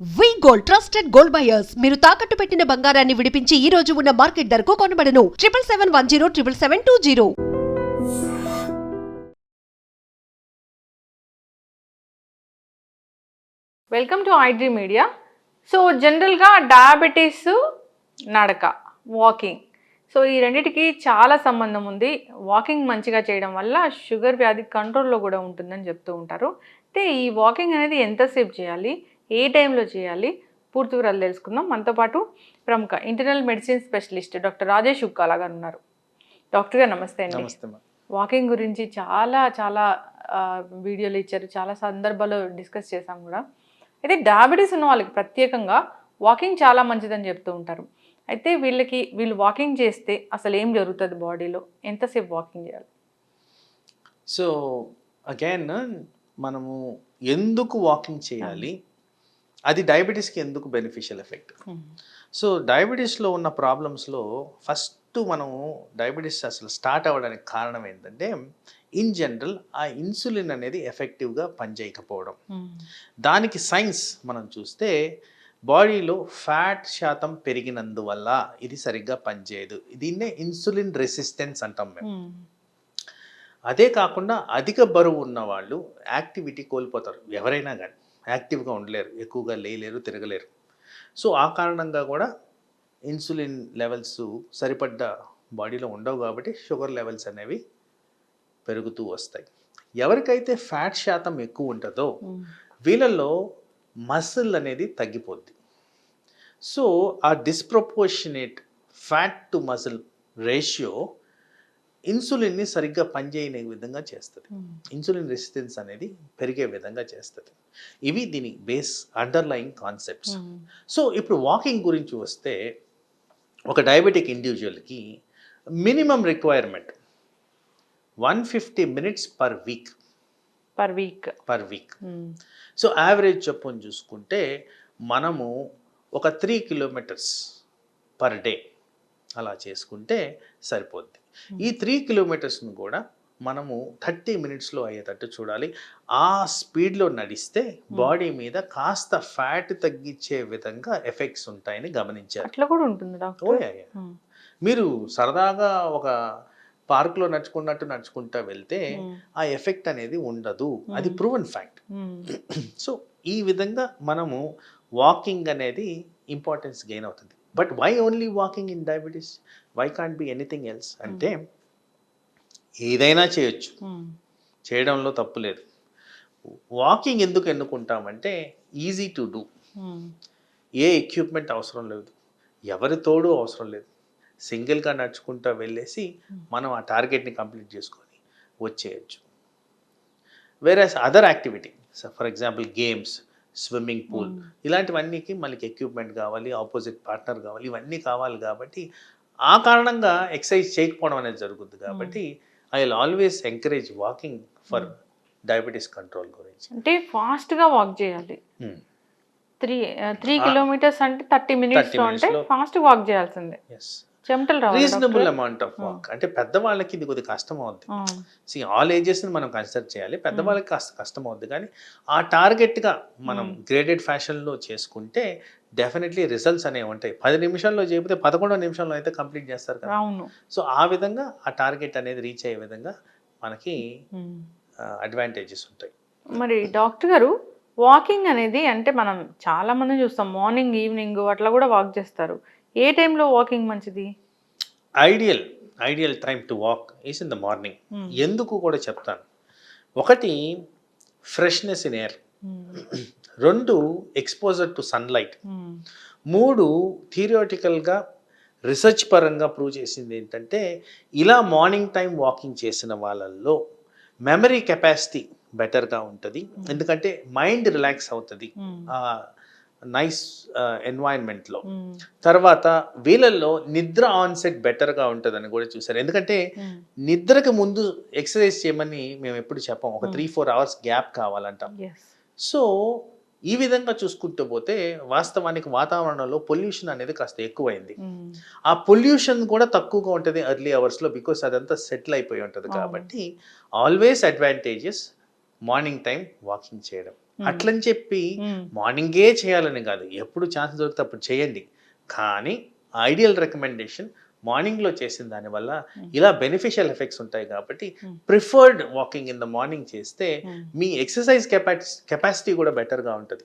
వి gold trusted gold buyers మీరు తాకట్టు పెట్టిన బంగారాన్ని విడిపించి ఈ రోజు ఉన్న మార్కెట్ ధరకు కొనబడను 7771077720. Welcome to iDream media. So జనరల్గా డయాబెటీస్, నడక, వాకింగ్, సో ఈ రెండింటికి చాలా సంబంధం ఉంది. వాకింగ్ మంచిగా చేయడం వల్ల షుగర్ వ్యాధి కంట్రోల్లో కూడా ఉంటుందని చెప్తూ ఉంటారు. అయితే ఈ వాకింగ్ అనేది ఎంతసేపు చేయాలి, ఏ టైంలో చేయాలి, పూర్తి వివరాలు తెలుసుకుందాం. మనతో పాటు ప్రముఖ internal medicine specialist doctor Rajesh Ukkala గారు ఉన్నారు. డాక్టర్ గారు నమస్తే అండి. వాకింగ్ గురించి చాలా చాలా వీడియోలు ఇచ్చారు, చాలా సందర్భాల్లో డిస్కస్ చేసాం కూడా. అయితే డయాబెటీస్ ఉన్న వాళ్ళకి ప్రత్యేకంగా వాకింగ్ చాలా మంచిదని చెప్తూ ఉంటారు. అయితే వీళ్ళు వాకింగ్ చేస్తే అసలు ఏం జరుగుతుంది బాడీలో, ఎంతసేపు వాకింగ్ చేయాలి? సో అగైన్ మనము ఎందుకు వాకింగ్ చేయాలి, అది డయాబెటీస్కి ఎందుకు బెనిఫిషియల్ ఎఫెక్ట్. సో డయాబెటీస్లో ఉన్న ప్రాబ్లమ్స్లో ఫస్ట్ మనము డయాబెటీస్ అసలు స్టార్ట్ అవ్వడానికి కారణం ఏంటంటే ఇన్ జనరల్ ఆ ఇన్సులిన్ అనేది ఎఫెక్టివ్గా పనిచేయకపోవడం. దానికి సైన్స్ మనం చూస్తే బాడీలో ఫ్యాట్ శాతం పెరిగినందువల్ల ఇది సరిగ్గా పనిచేయదు. దీన్నే ఇన్సులిన్ రెసిస్టెన్స్ అంటాం మేము. అదే కాకుండా అధిక బరువు ఉన్న వాళ్ళు యాక్టివిటీ కోల్పోతారు. ఎవరైనా కానీ యాక్టివ్గా ఉండలేరు, ఎక్కువగా లేలేరు, తిరగలేరు. సో ఆ కారణంగా కూడా ఇన్సులిన్ లెవెల్స్ సరిపడ్డ బాడీలో ఉండవు కాబట్టి షుగర్ లెవెల్స్ అనేవి పెరుగుతూ వస్తాయి. ఎవరికైతే ఫ్యాట్ శాతం ఎక్కువ ఉంటుందో వీళ్ళల్లో మసిల్ అనేది తగ్గిపోద్ది. సో ఆ disproportionate fat to muscle ratio ఇన్సులిన్ని సరిగ్గా పనిచేయని విధంగా చేస్తుంది. ఇన్సులిన్ రెసిస్టెన్స్ అనేది పెరిగే విధంగా చేస్తుంది. ఇవి దీని బేస్ అండర్లయింగ్ కాన్సెప్ట్స్. సో ఇప్పుడు వాకింగ్ గురించి వస్తే ఒక డయాబెటిక్ ఇండివిజువల్కి minimum requirement 150 minutes per week. So average చొప్పున చూసుకుంటే మనము ఒక 3 kilometers పర్ డే అలా చేసుకుంటే సరిపోద్ది. ఈ 3 kilometersను కూడా మనము 30 minutesలో అయ్యేటట్టు చూడాలి. ఆ స్పీడ్లో నడిస్తే బాడీ మీద కాస్త ఫ్యాట్ తగ్గించే విధంగా ఎఫెక్ట్స్ ఉంటాయని గమనించారు. అట్లా కూడా ఉంటుంది డాక్టర్. మీరు సరదాగా ఒక పార్క్లో నడుచుకుంటా వెళ్తే ఆ ఎఫెక్ట్ అనేది ఉండదు. అది ప్రూవెన్ ఫ్యాక్ట్. సో ఈ విధంగా మనము వాకింగ్ అనేది ఇంపార్టెన్స్ గెయిన్ అవుతుంది. But why only walking in diabetes? Why can't be anything else? అంటే ఏదైనా చేయొచ్చు, చేయడంలో తప్పు లేదు. వాకింగ్ ఎందుకు ఎన్నుకుంటామంటే ఈజీ టు డూ. ఏ ఎక్విప్మెంట్ అవసరం లేదు, ఎవరి తోడు అవసరం లేదు. సింగిల్గా నడుచుకుంటూ వెళ్ళేసి మనం ఆ టార్గెట్ని కంప్లీట్ చేసుకొని వచ్చేయచ్చు. వేరే other activity, for example games, swimming pool, ఇలాంటివన్నీకి మనకి ఎక్విప్మెంట్ కావాలి, ఆపోజిట్ పార్ట్నర్ కావాలి, ఇవన్నీ కావాలి. కాబట్టి ఆ కారణంగా ఎక్సర్సైజ్ చేయకపోవడం అనేది జరుగుతుంది. కాబట్టి I will always encourage walking for diabetes control గురించి. అంటే ఫాస్ట్గా వాక్ చేయాలి. 3 kilometers అంటే 30 minutes అంటే ఫాస్ట్ వాక్ చేయాల్సిందే. Reasonable amount of walk. అంటే పెద్దవాళ్ళకి ఇది కొద్దిగా కష్టం అవుద్ది. ఆల్ ఏజెస్ని మనం కన్సిడర్ చేయాలి. పెద్దవాళ్ళకి కాస్త కష్టం అవుద్ది, కానీ ఆ టార్గెట్గా మనం గ్రేడెడ్ ఫ్యాషన్లో చేసుకుంటే డెఫినెట్లీ రిజల్ట్స్ అనేవి ఉంటాయి. 10 నిమిషాల్లో చేయకపోతే 11 నిమిషాల్లో అయితే కంప్లీట్ చేస్తారు కదా. సో ఆ విధంగా ఆ టార్గెట్ అనేది రీచ్ అయ్యే విధంగా మనకి అడ్వాంటేజెస్ ఉంటాయి. మరి డాక్టర్ గారు, వాకింగ్ అనేది అంటే మనం చాలా మంది చూస్తాం మార్నింగ్, ఈవినింగ్ అట్లా కూడా వాక్ చేస్తారు. ఏ టైంలో వాకింగ్ మంచిది? Ideal time to walk is in the morning. ఎందుకు కూడా చెప్తాను. ఒకటి, freshness in air. 2, exposure to sunlight. 3, థియరిటికల్గా రీసెర్చ్ పరంగా ప్రూవ్ చేసింది ఏంటంటే ఇలా మార్నింగ్ టైం వాకింగ్ చేసిన వాళ్ళల్లో మెమరీ కెపాసిటీ బెటర్గా ఉంటుంది. ఎందుకంటే మైండ్ రిలాక్స్ అవుతుంది నైస్ ఎన్వైరన్మెంట్లో. తర్వాత వీళ్ళల్లో నిద్ర ఆన్సెట్ బెటర్గా ఉంటుందని కూడా చూసారు. ఎందుకంటే నిద్రకి ముందు ఎక్సర్సైజ్ చేయమని మేము ఎప్పుడు చెప్పాం, ఒక 3-4 hours గ్యాప్ కావాలంటాం. సో ఈ విధంగా చూసుకుంటూ పోతే వాస్తవానికి వాతావరణంలో పొల్యూషన్ అనేది కాస్త ఎక్కువైంది. ఆ పొల్యూషన్ కూడా తక్కువగా ఉంటుంది ఎర్లీ అవర్స్లో, బికాస్ అదంతా సెటిల్ అయిపోయి ఉంటుంది. కాబట్టి always advantages morning time walking చేయడం. అట్లని చెప్పి మార్నింగే చేయాలని కాదు, ఎప్పుడు ఛాన్స్ దొరికితే అప్పుడు చేయండి. కానీ ఐడియల్ రికమెండేషన్ మార్నింగ్లో చేసిన దానివల్ల ఇలా బెనిఫిషియల్ ఎఫెక్ట్స్ ఉంటాయి కాబట్టి preferred walking in the morning చేస్తే మీ ఎక్సర్సైజ్ కెపాసిటీ కూడా బెటర్గా ఉంటుంది.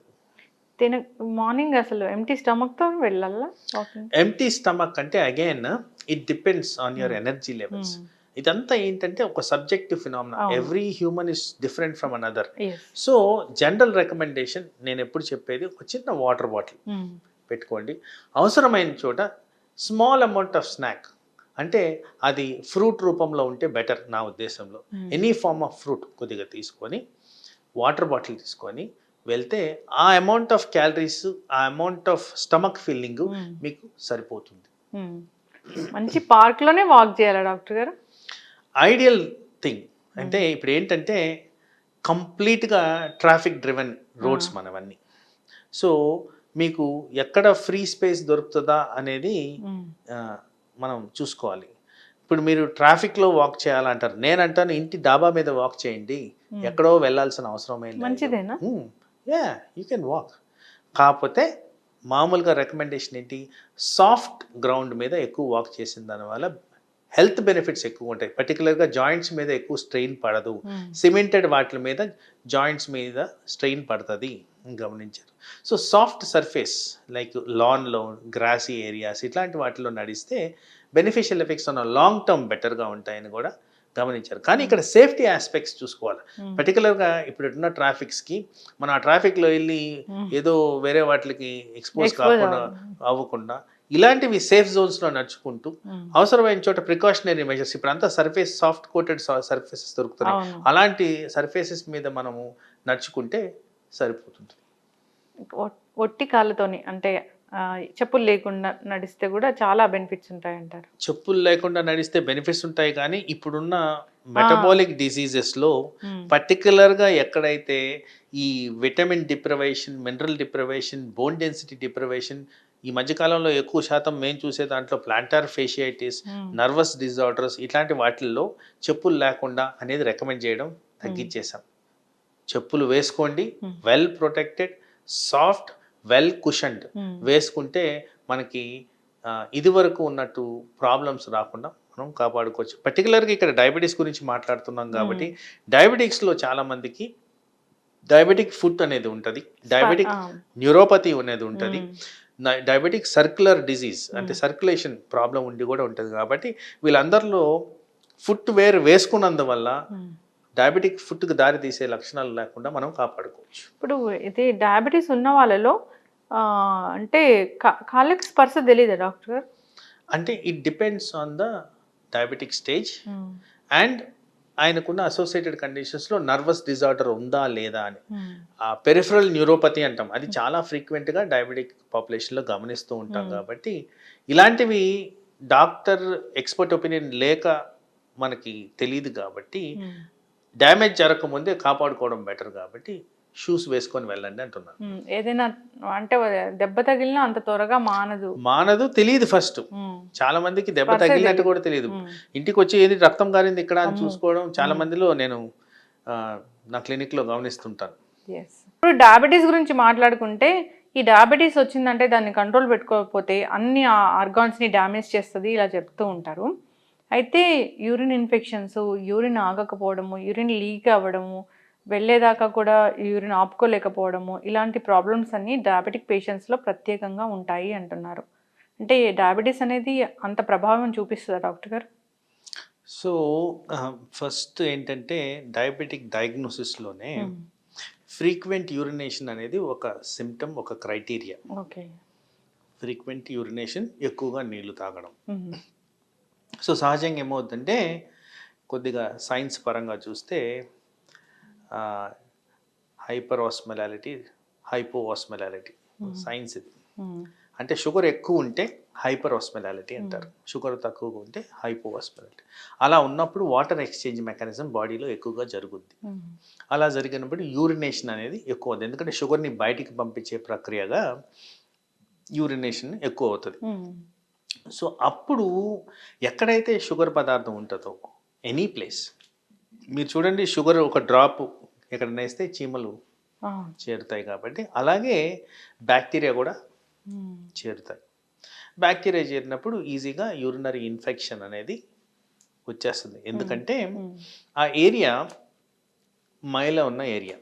మార్నింగ్ అసలు ఎంటీ స్టమక్తో వెళ్ళాలా వాకింగ్? ఎంటీ స్టమక్ అంటే again it depends on your energy levels. ఇదంతా ఏంటంటే ఒక subjective phenomena. Every human is different from another. So general recommendation నేను ఎప్పుడు చెప్పేది, ఒక చిన్న వాటర్ బాటిల్ పెట్టుకోండి. అవసరమైన చోట స్మాల్ అమౌంట్ ఆఫ్ స్నాక్, అంటే అది ఫ్రూట్ రూపంలో ఉంటే బెటర్ నా ఉద్దేశంలో. ఎనీ ఫార్మ్ ఆఫ్ ఫ్రూట్ కొద్దిగా తీసుకొని వాటర్ బాటిల్ తీసుకొని వెళ్తే ఆ అమౌంట్ ఆఫ్ క్యాలరీస్, ఆ అమౌంట్ ఆఫ్ స్టమక్ ఫీలింగ్ మీకు సరిపోతుంది. మంచి పార్క్లోనే వాక్ చేయాలా డాక్టర్ గారు? ఐడియల్ థింగ్ అంటే ఇప్పుడు ఏంటంటే కంప్లీట్గా ట్రాఫిక్ డ్రివెన్ రోడ్స్ మనవన్నీ. సో మీకు ఎక్కడ ఫ్రీ స్పేస్ దొరుకుతుందా అనేది మనం చూసుకోవాలి. ఇప్పుడు మీరు ట్రాఫిక్లో వాక్ చేయాలంటారు, నేను అంటాను ఇంటి డాబా మీద వాక్ చేయండి, ఎక్కడో వెళ్ళాల్సిన అవసరం ఏం లేదు. మంచిదేనా? You can walk. కాకపోతే మామూలుగా రికమెండేషన్ ఏంటి, సాఫ్ట్ గ్రౌండ్ మీద ఎక్కువ వాక్ చేసిన దానివల్ల హెల్త్ బెనిఫిట్స్ ఎక్కువ ఉంటాయి. పర్టికులర్గా జాయింట్స్ మీద ఎక్కువ స్ట్రెయిన్ పడదు. సిమెంటెడ్ వాటి మీద జాయింట్స్ మీద స్ట్రెయిన్ పడుతుంది గమనించారు. సో సాఫ్ట్ సర్ఫేస్ లైక్ లాన్లో, గ్రాసీ ఏరియాస్ ఇట్లాంటి వాటిలో నడిస్తే beneficial effects on long term బెటర్గా ఉంటాయని కూడా గమనించారు. కానీ ఇక్కడ సేఫ్టీ ఆస్పెక్ట్స్ చూసుకోవాలి. పర్టికులర్గా ఇప్పుడు ఉన్న ట్రాఫిక్స్కి మనం ఆ ట్రాఫిక్లో వెళ్ళి ఏదో వేరే వాటికి ఎక్స్పోజ్ కాకుండా అవ్వకుండా ఇలాంటివి సేఫ్ జోన్స్లో నడుచుకుంటూ అవసరమైన చోట ప్రికాషనరీ మెజర్స్, ఇప్పుడు అంతా సర్ఫేస్ సాఫ్ట్ కోటెడ్ సర్ఫేసెస్ దొరుకుతున్నాయి, అలాంటి సర్ఫేసెస్ మీద మనము నడుచుకుంటే సరిపోతుంది. ఒట్టి కాళ్ళతోని అంటే చెప్పులు లేకుండా నడిస్తే కూడా చాలా బెనిఫిట్స్ ఉంటాయి అంటారు. చెప్పులు లేకుండా నడిస్తే బెనిఫిట్స్ ఉంటాయి, కానీ ఇప్పుడున్న మెటబాలిక్ డిసీజెస్లో పర్టికులర్గా ఎక్కడైతే ఈ vitamin deprivation, mineral deprivation, bone density deprivation, ఈ మధ్యకాలంలో ఎక్కువ శాతం మేము చూసే దాంట్లో ప్లాంటార్ ఫేషియైటిస్, నర్వస్ డిజార్డర్స్ ఇట్లాంటి వాటిల్లో చెప్పులు లేకుండా అనేది రికమెండ్ చేయడం తగ్గించేసాం. చెప్పులు వేసుకోండి, well protected, soft, well cushioned వేసుకుంటే మనకి ఇది వరకు ఉన్నట్టు ప్రాబ్లమ్స్ రాకుండా మనం కాపాడుకోవచ్చు. పర్టికులర్గా ఇక్కడ డయాబెటీస్ గురించి మాట్లాడుతున్నాం కాబట్టి డయాబెటిక్స్లో చాలా మందికి డయాబెటిక్ ఫుట్ అనేది ఉంటుంది, డయాబెటిక్ న్యూరోపతి అనేది ఉంటుంది, డయాబెటిక్ సర్క్యులర్ డిజీజ్ అంటే సర్క్యులేషన్ ప్రాబ్లం ఉండి కూడా ఉంటుంది. కాబట్టి వీళ్ళందరిలో ఫుట్ వేర్ వేసుకున్నందువల్ల డయాబెటిక్ ఫుట్కి దారి తీసే లక్షణాలు లేకుండా మనం కాపాడుకోవచ్చు. ఇప్పుడు ఇది డయాబెటీస్ ఉన్న వాళ్ళలో అంటే కాళ్ళకి స్పర్శ తెలియదా డాక్టర్ గారు? అంటే it depends on the diabetic stage and ఆయనకున్న అసోసియేటెడ్ కండిషన్స్లో నర్వస్ డిజార్డర్ ఉందా లేదా అని. ఆ పెరిఫరల్ న్యూరోపతి అంటాం, అది చాలా ఫ్రీక్వెంట్గా డయాబెటిక్ పాపులేషన్లో గమనిస్తూ ఉంటాం. కాబట్టి ఇలాంటివి డాక్టర్ ఎక్స్పర్ట్ ఒపీనియన్ లేక మనకి తెలియదు కాబట్టి డ్యామేజ్ జరగకముందే కాపాడుకోవడం బెటర్. కాబట్టి షూస్ వేసుకొని వెళ్ళండి అంటున్నాను. ఏదైనా అంటే దెబ్బ తగిలినా అంత త్వరగా మానదు తెలియదు. ఫస్ట్ చాలా మందికి దెబ్బ తగిలినట్టు కూడా తెలియదు. ఇంటికి వచ్చి ఏది రక్తం కారింది ఇక్కడ అని చూసుకోవడం చాలా మందిలో నేను నా క్లినిక్లో గమనిస్తుంటాను. ఇప్పుడు డయాబెటీస్ గురించి మాట్లాడుకుంటే, ఈ డయాబెటీస్ వచ్చిందంటే దాన్ని కంట్రోల్ పెట్టుకోకపోతే అన్ని ఆర్గాన్స్ని డ్యామేజ్ చేస్తుంది ఇలా చెప్తూ ఉంటారు. అయితే యూరిన్ ఇన్ఫెక్షన్స్, యూరిన్ ఆగకపోవడము, యూరిన్ లీక్ అవ్వడము, వెళ్ళేదాకా కూడా యూరిన్ ఆపుకోలేకపోవడము, ఇలాంటి ప్రాబ్లమ్స్ అన్నీ డయాబెటిక్ పేషెంట్స్లో ప్రత్యేకంగా ఉంటాయి అంటున్నారు. అంటే డయాబెటీస్ అనేది అంత ప్రభావం చూపిస్తుందా డాక్టర్ గారు? సో ఫస్ట్ ఏంటంటే డయాబెటిక్ డయాగ్నోసిస్లోనే ఫ్రీక్వెంట్ యూరినేషన్ అనేది ఒక సిమ్టమ్, ఒక క్రైటీరియా. ఓకే. ఫ్రీక్వెంట్ యూరినేషన్, ఎక్కువగా నీళ్లు తాగడం. సో సహజంగా ఏమవుతుందంటే కొద్దిగా సైన్స్ పరంగా చూస్తే హైపర్ ఆస్మలాలిటీ, హైపో ఆస్మలాలిటీ సైన్స్ ఇది. అంటే షుగర్ ఎక్కువ ఉంటే హైపర్ ఆస్మలాలిటీ అంటారు, షుగర్ తక్కువగా ఉంటే హైపో ఆస్మలాలిటీ. అలా ఉన్నప్పుడు వాటర్ ఎక్స్చేంజ్ మెకానిజం బాడీలో ఎక్కువగా జరుగుద్ది. అలా జరిగినప్పుడు యూరినేషన్ అనేది ఎక్కువ అవుతుంది, ఎందుకంటే షుగర్ని బయటికి పంపించే ప్రక్రియగా యూరినేషన్ ఎక్కువ అవుతుంది. సో అప్పుడు ఎక్కడైతే షుగర్ పదార్థం ఉంటుందో ఎనీ ప్లేస్, మీరు చూడండి షుగర్ ఒక డ్రాప్ ఎక్కడైనా వేస్తే చీమలు చేరుతాయి కాబట్టి, అలాగే బ్యాక్టీరియా కూడా చేరుతాయి. బ్యాక్టీరియా చేరినప్పుడు ఈజీగా యూరినరీ ఇన్ఫెక్షన్ అనేది వచ్చేస్తుంది. ఎందుకంటే ఆ ఏరియా మైల ఉన్న ఏరియా.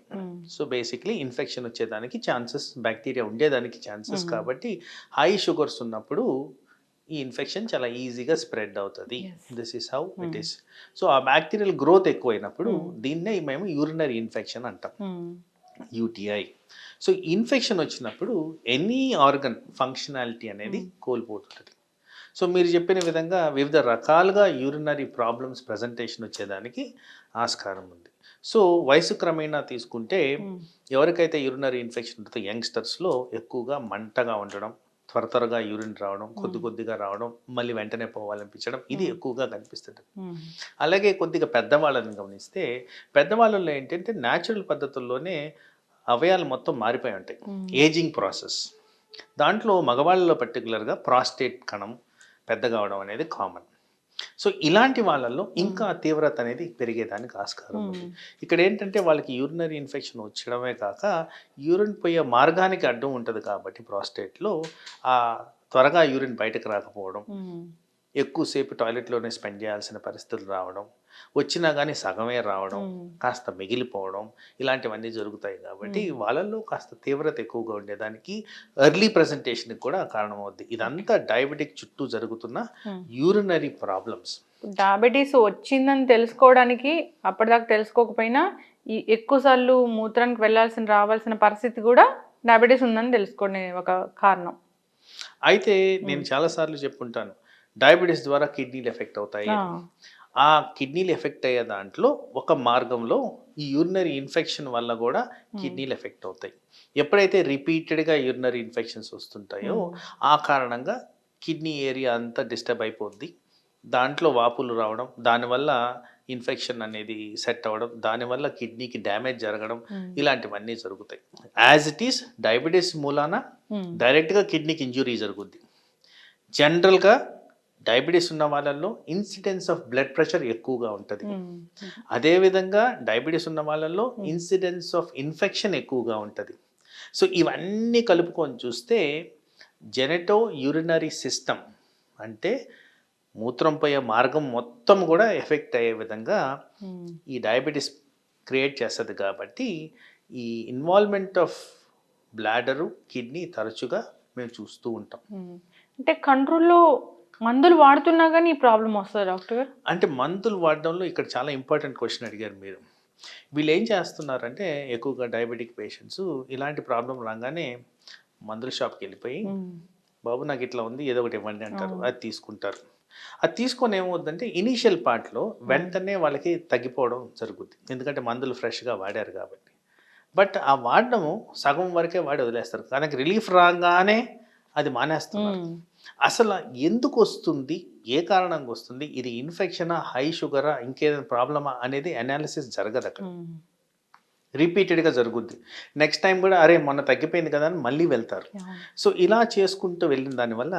సో బేసిక్లీ ఇన్ఫెక్షన్ వచ్చేదానికి ఛాన్సెస్, బ్యాక్టీరియా ఉండేదానికి ఛాన్సెస్, కాబట్టి హై షుగర్స్ ఉన్నప్పుడు ఈ ఇన్ఫెక్షన్ చాలా ఈజీగా స్ప్రెడ్ అవుతుంది. This is how it is. So ఆ బ్యాక్టీరియల్ గ్రోత్ ఎక్కువైనప్పుడు దీన్నే మేము యూరినరీ ఇన్ఫెక్షన్ అంటాం, యూటీఐ. సో ఇన్ఫెక్షన్ వచ్చినప్పుడు ఎనీ ఆర్గన్ ఫంక్షనాలిటీ అనేది కోల్పోతుంది. సో మీరు చెప్పిన విధంగా వివిధ రకాలుగా యూరినరీ ప్రాబ్లమ్స్ ప్రజెంటేషన్ వచ్చేదానికి ఆస్కారం ఉంది. సో వయసు క్రమేణా తీసుకుంటే ఎవరికైతే యూరినరీ ఇన్ఫెక్షన్ ఉంటుందో యంగ్స్టర్స్లో ఎక్కువగా మంటగా ఉండడం, త్వరగా యూరిన్ రావడం, కొద్దిగా రావడం, మళ్ళీ వెంటనే పోవాలనిపించడం, ఇది ఎక్కువగా కనిపిస్తుంది. అలాగే కొద్దిగా పెద్దవాళ్ళని గమనిస్తే పెద్దవాళ్ళలో ఏంటంటే న్యాచురల్ పద్ధతుల్లోనే అవయాలు మొత్తం మారిపోయి ఉంటాయి, ఏజింగ్ ప్రాసెస్. దాంట్లో మగవాళ్ళలో పర్టికులర్గా ప్రాస్టేట్ కణం పెద్దగా అవడం అనేది కామన్. సో ఇలాంటి వాళ్ళల్లో ఇంకా తీవ్రత అనేది పెరిగేదానికి ఆస్కారం ఉంది. ఇక్కడ ఏంటంటే వాళ్ళకి యూరినరీ ఇన్ఫెక్షన్ వచ్చడమే కాక యూరిన్ పోయే మార్గానికి అడ్డం ఉంటుంది కాబట్టి ప్రాస్టేట్లో ఆ త్వరగా యూరిన్ బయటకు రాకపోవడం, ఎక్కువసేపు టాయిలెట్లోనే స్పెండ్ చేయాల్సిన పరిస్థితులు రావడం, వచ్చినా కానీ సగమే రావడం, కాస్త మిగిలిపోవడం, ఇలాంటివన్నీ జరుగుతాయి. కాబట్టి వాళ్ళల్లో కాస్త తీవ్రత ఎక్కువగా ఉండేదానికి ఎర్లీ ప్రజెంటేషన్కి కూడా కారణమవుద్ది. ఇదంతా డయాబెటిక్ చుట్టూ జరుగుతున్న యూరినరీ ప్రాబ్లమ్స్. డయాబెటీస్ వచ్చిందని తెలుసుకోవడానికి అప్పటిదాకా తెలుసుకోకపోయినా ఈ ఎక్కువసార్లు మూత్రానికి రావాల్సిన పరిస్థితి కూడా డయాబెటీస్ ఉందని తెలుసుకునే ఒక కారణం. అయితే నేను చాలాసార్లు చెప్పుంటాను, డయాబెటీస్ ద్వారా కిడ్నీలు ఎఫెక్ట్ అవుతాయి. ఆ కిడ్నీలు ఎఫెక్ట్ అయ్యే దాంట్లో ఒక మార్గంలో ఈ యూరినరీ ఇన్ఫెక్షన్ వల్ల కూడా కిడ్నీలు ఎఫెక్ట్ అవుతాయి. ఎప్పుడైతే రిపీటెడ్గా యూరినరీ ఇన్ఫెక్షన్స్ వస్తుంటాయో ఆ కారణంగా కిడ్నీ ఏరియా అంతా డిస్టర్బ్ అయిపోద్ది, దాంట్లో వాపులు రావడం, దానివల్ల ఇన్ఫెక్షన్ అనేది సెట్ అవ్వడం, దానివల్ల కిడ్నీకి డ్యామేజ్ జరగడం, ఇలాంటివన్నీ జరుగుతాయి. యాజ్ ఇట్ ఈస్ డయాబెటీస్ మూలాన డైరెక్ట్గా కిడ్నీకి ఇంజురీ జరుగుద్ది. జనరల్గా డయాబెటీస్ ఉన్న వాళ్ళల్లో ఇన్సిడెన్స్ ఆఫ్ బ్లడ్ ప్రెషర్ ఎక్కువగా ఉంటుంది. అదేవిధంగా డయాబెటీస్ ఉన్న వాళ్ళల్లో ఇన్సిడెన్స్ ఆఫ్ ఇన్ఫెక్షన్ ఎక్కువగా ఉంటుంది. సో ఇవన్నీ కలుపుకొని చూస్తే జెనెటో యూరినరీ సిస్టమ్ అంటే మూత్రం పోయే మార్గం మొత్తం కూడా ఎఫెక్ట్ అయ్యే విధంగా ఈ డయాబెటీస్ క్రియేట్ చేస్తుంది. కాబట్టి ఈ ఇన్వాల్వ్మెంట్ ఆఫ్ బ్లాడరు, కిడ్నీ తరచుగా మేము చూస్తూ ఉంటాం. అంటే కంట్రోల్లో మందులు వాడుతున్నా కానీ ఈ ప్రాబ్లం వస్తుంది డాక్టర్ గారు? అంటే మందులు వాడడంలో ఇక్కడ చాలా ఇంపార్టెంట్ క్వశ్చన్ అడిగారు మీరు. వీళ్ళు ఏం చేస్తున్నారంటే ఎక్కువగా డయాబెటిక్ పేషెంట్స్ ఇలాంటి ప్రాబ్లం రాగానే మందుల షాప్కి వెళ్ళిపోయి బాబు నాకు ఇట్లా ఉంది ఏదో ఒకటి ఇవ్వండి అంటారు, అది తీసుకుంటారు. అది తీసుకొని ఏమవుతుందంటే ఇనీషియల్ పార్ట్లో వెంటనే వాళ్ళకి తగ్గిపోవడం జరుగుద్ది, ఎందుకంటే మందులు ఫ్రెష్గా వాడారు కాబట్టి. బట్ ఆ వాడడము సగం వరకే వాడి వదిలేస్తారు, కానీ రిలీఫ్ రాగానే అది మానేస్తున్నారు. అసలు ఎందుకు వస్తుంది, ఏ కారణంగా వస్తుంది, ఇది ఇన్ఫెక్షనా, హై షుగరా, ఇంకేదైనా ప్రాబ్లమా అనేది అనాలిసిస్ జరగదు అక్కడ. రిపీటెడ్గా జరుగుద్ది. నెక్స్ట్ టైం కూడా అరే మొన్న తగ్గిపోయింది కదా అని మళ్ళీ వెళ్తారు. సో ఇలా చేసుకుంటూ వెళ్ళిన దానివల్ల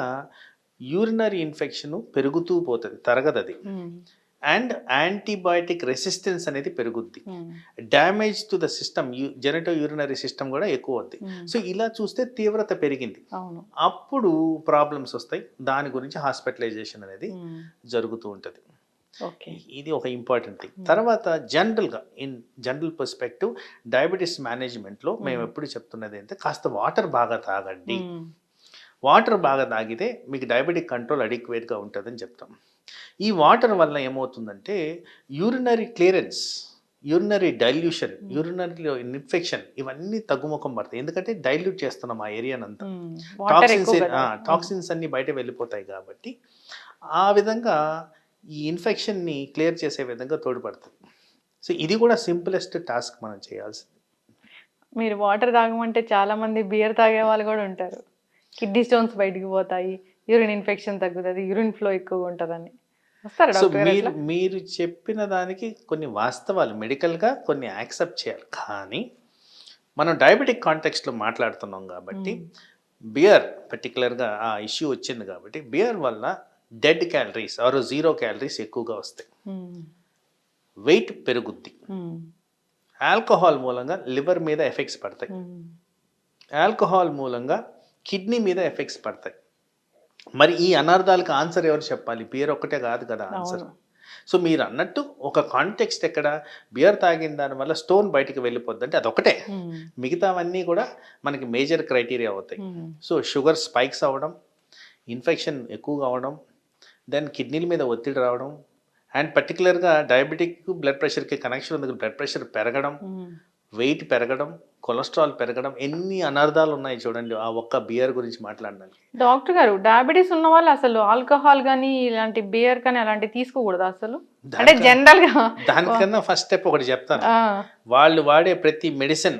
యూరినరీ ఇన్ఫెక్షన్ పెరుగుతూ పోతుంది, తరగదు అది. అండ్ యాంటీబయాటిక్ రెసిస్టెన్స్ అనేది పెరుగుద్ది. Damage to the system, genito urinary system కూడా ఎక్కువ అవుద్ది. సో ఇలా చూస్తే తీవ్రత పెరిగింది, అప్పుడు ప్రాబ్లమ్స్ వస్తాయి. దాని గురించి హాస్పిటలైజేషన్ అనేది జరుగుతూ ఉంటుంది. ఇది ఒక ఇంపార్టెంట్ థింగ్. తర్వాత జనరల్గా ఇన్ జనరల్ పర్స్పెక్టివ్ డయాబెటీస్ మేనేజ్మెంట్లో మేము ఎప్పుడు చెప్తున్నది అంటే కాస్త వాటర్ బాగా తాగండి. వాటర్ బాగా తాగితే మీకు డయాబెటిక్ కంట్రోల్ అడిక్వేట్గా ఉంటుందని చెప్తాం. ఈ వాటర్ వల్ల ఏమవుతుందంటే urinary clearance, urinary dilution, urinary infection ఇవన్నీ తగ్గుముఖం పడతాయి. ఎందుకంటే డైల్యూట్ చేస్తున్నాం ఆ ఏరియానంతా, టాక్సిన్స్ అన్ని బయట వెళ్ళిపోతాయి కాబట్టి ఆ విధంగా ఈ ఇన్ఫెక్షన్ని క్లియర్ చేసే విధంగా తోడ్పడుతుంది. సో ఇది కూడా సింపులెస్ట్ టాస్క్ మనం చేయాల్సింది. మీరు వాటర్ తాగమంటే చాలామంది బియర్ తాగే వాళ్ళు కూడా ఉంటారు, కిడ్నీ స్టోన్స్ బయటికి పోతాయి, యూరిన్ ఇన్ఫెక్షన్ తగ్గుతుంది, యూరిన్ ఫ్లో ఎక్కువగా ఉంటుందని. సో మీరు చెప్పిన దానికి కొన్ని వాస్తవాలు మెడికల్గా కొన్ని యాక్సెప్ట్ చేయాలి, కానీ మనం డయాబెటిక్ కాంటెక్స్ట్లో మాట్లాడుతున్నాం కాబట్టి బియర్ పర్టికులర్గా ఆ ఇష్యూ వచ్చింది కాబట్టి బియర్ వల్ల డెడ్ క్యాలరీస్ ఆర్ 0 క్యాలరీస్ ఎక్కువగా వస్తాయి, వెయిట్ పెరుగుద్ది. ఆల్కహాల్ మూలంగా లివర్ మీద ఎఫెక్ట్స్ పడతాయి, ఆల్కహాల్ మూలంగా కిడ్నీ మీద ఎఫెక్ట్స్ పడతాయి. మరి ఈ అనర్థాలకు ఆన్సర్ ఎవరు చెప్పాలి? బియర్ ఒక్కటే కాదు కదా ఆన్సర్. సో మీరు అన్నట్టు ఒక కాంటెక్స్ట్ ఎక్కడ బియర్ తాగిన దానివల్ల స్టోన్ బయటికి వెళ్ళిపోద్ది అంటే అదొకటే, మిగతావన్నీ కూడా మనకి మేజర్ క్రైటీరియా అవుతాయి. సో షుగర్ స్పైక్స్ అవ్వడం, ఇన్ఫెక్షన్ ఎక్కువగా అవడం, దెన్ కిడ్నీల మీద ఒత్తిడి రావడం, అండ్ పర్టికులర్గా డయాబెటిక్ బ్లడ్ ప్రెషర్కి కనెక్షన్ ఉంది. బ్లడ్ ప్రెషర్ పెరగడం, వెయిట్ పెరగడం, కొలెస్ట్రాల్ పెరగడం, ఎన్ని అనర్థాలు ఉన్నాయి చూడండి ఆ ఒక్క బియర్ గురించి మాట్లాడడానికి. డాక్టర్ గారు, డయాబెటీస్ ఉన్న వాళ్ళు అసలు ఆల్కహాల్ కానీ ఇలాంటి బియర్ కానీ అలాంటివి తీసుకోకూడదు అసలు? అంటే జనరల్ గా దానికన్నా ఫస్ట్ స్టెప్ ఒకటి చెప్తాను. వాళ్ళు వాడే ప్రతి మెడిసిన్,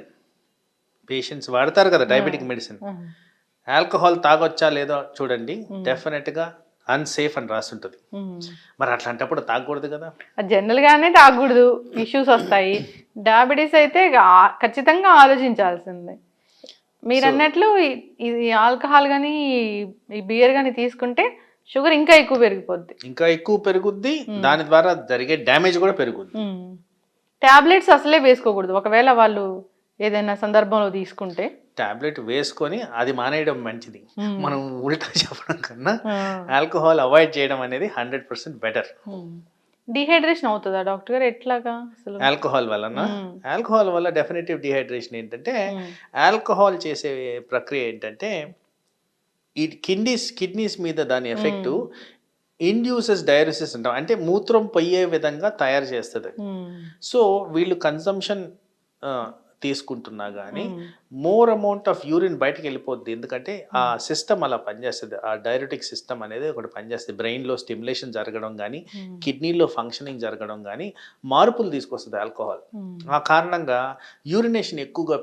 పేషెంట్స్ వాడతారు కదా డయాబెటిక్ మెడిసిన్, ఆల్కహాల్ తాగొచ్చా లేదో చూడండి, డెఫినెట్గా అన్సేఫ్ అని రాస్తుంటుంది. మరి అట్లాంటప్పుడు తాగకూడదు కదా. జనరల్ గానే తాగకూడదు, ఇష్యూస్ వస్తాయి. డయాబెటీస్ అయితే ఖచ్చితంగా ఆలోచించాల్సిందే. మీరు అన్నట్లు ఇది ఆల్కహాల్ కానీ ఈ బియర్ కానీ తీసుకుంటే షుగర్ ఇంకా ఎక్కువ పెరుగుద్ది, దాని ద్వారా జరిగే డ్యామేజ్ కూడా పెరుగుద్ది. టాబ్లెట్స్ అసలే వేసుకోకూడదు ఒకవేళ వాళ్ళు ఏదైనా సందర్భంలో తీసుకుంటే. టాబ్లెట్ వేసుకొని అది మానేయడం మంచిది. మనం ఉల్టా చెప్పడం కన్నా ఆల్కహాల్ అవాయిడ్ చేయడం అనేది 100% బెటర్. డిహైడ్రేషన్ అవుతుందా డాక్టర్ గారు? ఎట్లాగా అసలు ఆల్కహాల్ వల్ల డెఫినెటివ్ డిహైడ్రేషన్ ఏంటంటే, ఆల్కహాల్ చేసే ప్రక్రియ ఏంటంటే ఈ కిడ్నీస్ మీద దాని ఎఫెక్ట్ ఇండ్యూసెస్ డయాలిసిస్ అంటాం, అంటే మూత్రం పోయే విధంగా తయారు చేస్తుంది. సో వీళ్ళు కన్సంప్షన్ తీసుకుంటున్నా కానీ మోర్ అమౌంట్ ఆఫ్ యూరిన్ బయటకు వెళ్ళిపోద్ది. ఎందుకంటే ఆ సిస్టమ్ అలా పనిచేస్తుంది, ఆ డైరెటిక్ సిస్టమ్ అనేది ఒకటి పనిచేస్తుంది. బ్రెయిన్లో స్టిమ్యులేషన్ జరగడం కానీ, కిడ్నీలో ఫంక్షనింగ్ జరగడం కానీ మార్పులు తీసుకొస్తుంది ఆల్కహాల్. ఆ కారణంగా యూరినేషన్ ఎక్కువగా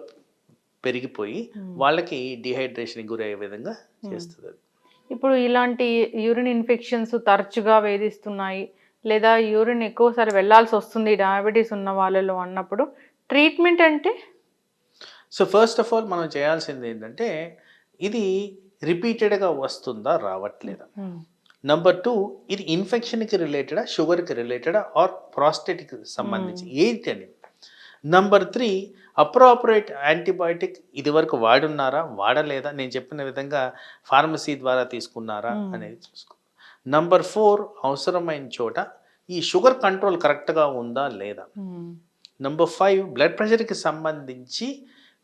పెరిగిపోయి వాళ్ళకి డిహైడ్రేషన్ గురయ్యే విధంగా చేస్తుంది. ఇప్పుడు ఇలాంటి యూరిన్ ఇన్ఫెక్షన్స్ తరచుగా వేధిస్తున్నాయి, లేదా యూరిన్ ఎక్కువసారి వెళ్ళాల్సి వస్తుంది డయాబెటీస్ ఉన్న వాళ్ళలో అన్నప్పుడు ట్రీట్మెంట్ అంటే? సో ఫస్ట్ ఆఫ్ ఆల్ మనం చేయాల్సింది ఏంటంటే, ఇది రిపీటెడ్గా వస్తుందా రావట్లేదా. నెంబర్ 2, ఇది ఇన్ఫెక్షన్కి రిలేటెడా, షుగర్కి రిలేటెడా, ఆర్ ప్రాస్టేట్కి సంబంధించి ఏంటి అని. నెంబర్ 3, అప్రోప్రియేట్ యాంటీబయాటిక్ ఇది వరకు వాడున్నారా వాడలేదా, నేను చెప్పిన విధంగా ఫార్మసీ ద్వారా తీసుకున్నారా అనేది చూసుకో. నెంబర్ 4, అవసరమైన చోట ఈ షుగర్ కంట్రోల్ కరెక్ట్గా ఉందా లేదా. నెంబర్ 5, బ్లడ్ ప్రెషర్కి సంబంధించి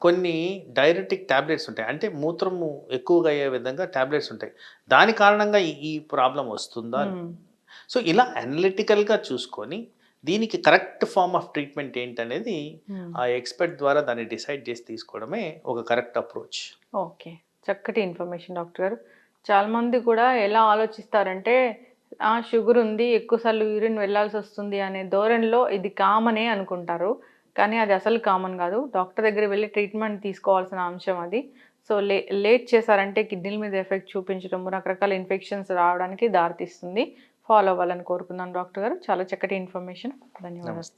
కొన్ని డైరెటిక్ ట్యాబ్లెట్స్ ఉంటాయి, అంటే మూత్రము ఎక్కువగా అయ్యే విధంగా ట్యాబ్లెట్స్ ఉంటాయి, దాని కారణంగా ఈ ప్రాబ్లం వస్తుందా. సో ఇలా అనలిటికల్గా చూసుకొని దీనికి కరెక్ట్ ఫార్మ్ ఆఫ్ ట్రీట్మెంట్ ఏంటనేది ఆ ఎక్స్పర్ట్ ద్వారా దాన్ని డిసైడ్ చేసి తీసుకోవడమే ఒక కరెక్ట్ అప్రోచ్. ఓకే, చక్కటి ఇన్ఫర్మేషన్ డాక్టర్ గారు. చాలామంది కూడా ఎలా ఆలోచిస్తారంటే షుగర్ ఉంది, ఎక్కువసార్లు యూరిన్ వెళ్ళాల్సి వస్తుంది అనే ధోరణిలో ఇది కామనే అనుకుంటారు, కానీ అది అసలు కామన్ కాదు. డాక్టర్ దగ్గర వెళ్ళి ట్రీట్మెంట్ తీసుకోవాల్సిన అంశం అది. సో లేట్ చేశారంటే కిడ్నీల మీద ఎఫెక్ట్ చూపించడం, రకరకాల ఇన్ఫెక్షన్స్ రావడానికి దారితీస్తుంది. ఫాలో అవ్వాలని కోరుకున్నాను డాక్టర్ గారు. చాలా చక్కటి ఇన్ఫర్మేషన్, ధన్యవాదాలు.